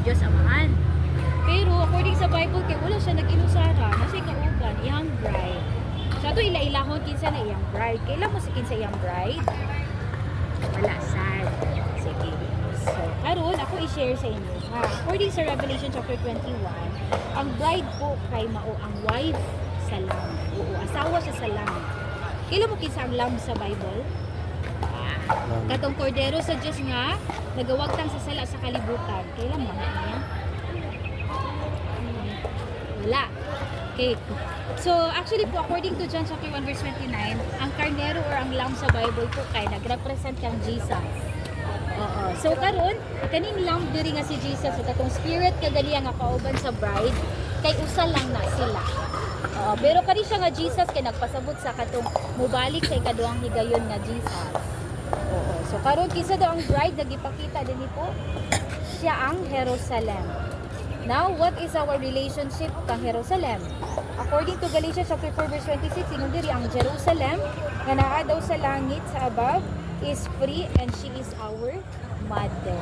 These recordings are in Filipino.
Diyos Amahan. Pero according sa Bible kay wala siya nag-inusara na siya kauban iyang bride. Sa to ila-ilahon kinsa na iyang bride. Kailan mo si kinsa iyang bride? Wala sad. Sige. So, karon ako i-share sa inyo. Ha? According sa Revelation chapter 21, ang bride po kay mao ang wife sa lamb. Oo, asawa siya sa lamb. Kailan mo kinsa ang lamb sa Bible? Katong kordero sa Diyos nga nagawagtang sa sala sa kalibutan. Kailan mo niya? Wala. Okay. So, actually po, according to John chapter 1 verse 29, ang karnero or ang lamb sa Bible po kay nag-represent kang Jesus. Oo. So, karon kaning lamb diri nga si Jesus, so katong spirit kagani nga kauban sa bride, kay usa lang na sila. Pero kani siya nga Jesus kay nagpasabot sa katong mubalik sa ikaduhang higayon nga Jesus. Oo. So, karon kinsa daw ang bride nagipakita dinhi po? Siya ang Jerusalem. Now, what is our relationship kang Jerusalem? According to Galatians chapter 4 verse 26, ingon diri ang Jerusalem nga naa daw sa langit sa above is free and she is our mother.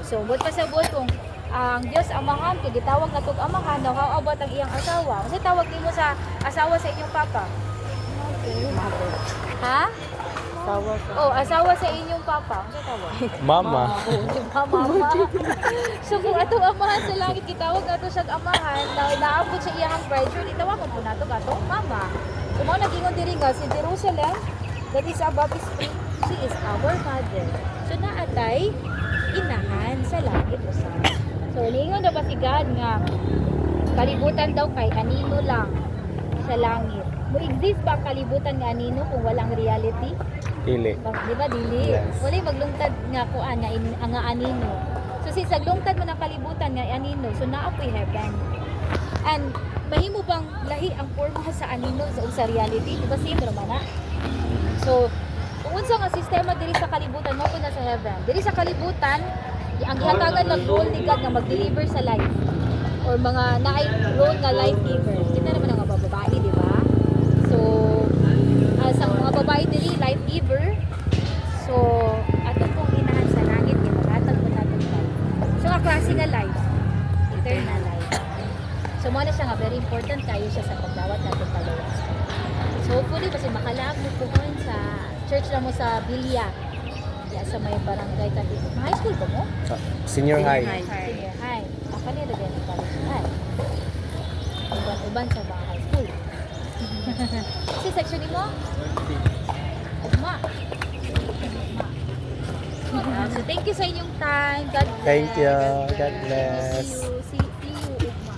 So, but pasabot kung ang Dios Amahan kay gitawag na tug amahan daw how about ang iyang asawa? Unsa tawag nimo sa asawa sa inyong papa? Mother. Ha? Asawa sa inyong papa. Unsa tawag? Mama. Mama. So kung atong amahan sa langit gitawag nato sa amahan, na naabot sa iyang bride, sure itawagan po nato atong mama. So mao nagingon diri nga si Jerusalem that is above is free. She is our mother. So naatay inahan sa langit usab. So ningon daw pa si God nga kalibutan daw kay anino lang sa langit. Mo exist ba ang kalibutan nga anino kung walang reality? Dili. Di ba dili? Yes. Wala maglungtad nga kuan nga anino. So si saglungtad mo ng kalibutan nga anino, so naa po'y heaven. And mahimo bang lahi ang forma sa anino sa reality? Di ba same man na? So kung unsa nga sistema diri sa kalibutan mo na sa heaven. Diri sa kalibutan, ang gihatagan ng role ni God nga mag-deliver sa life or mga naay role nga life giver. Kita naman ang mga babae, di ba? So sa mga babae diri life giver. So ato pong inahan sa langit kay magatag po natin life. So nga klase nga life, eternal life. So mo na siya nga very important kayo siya sa pagdawat natin paluwas. So hopefully kasi makalaag mo puhon sa church na mo sa Bilya. Ya sa may barangay Katipon. High school ba mo? Senior high. Senior high. Ako ni rin yung college high. Uban sa mga high school. Si section mo? Ugma. So thank you sa inyong time. God bless. Thank you. God See bless. you. See you.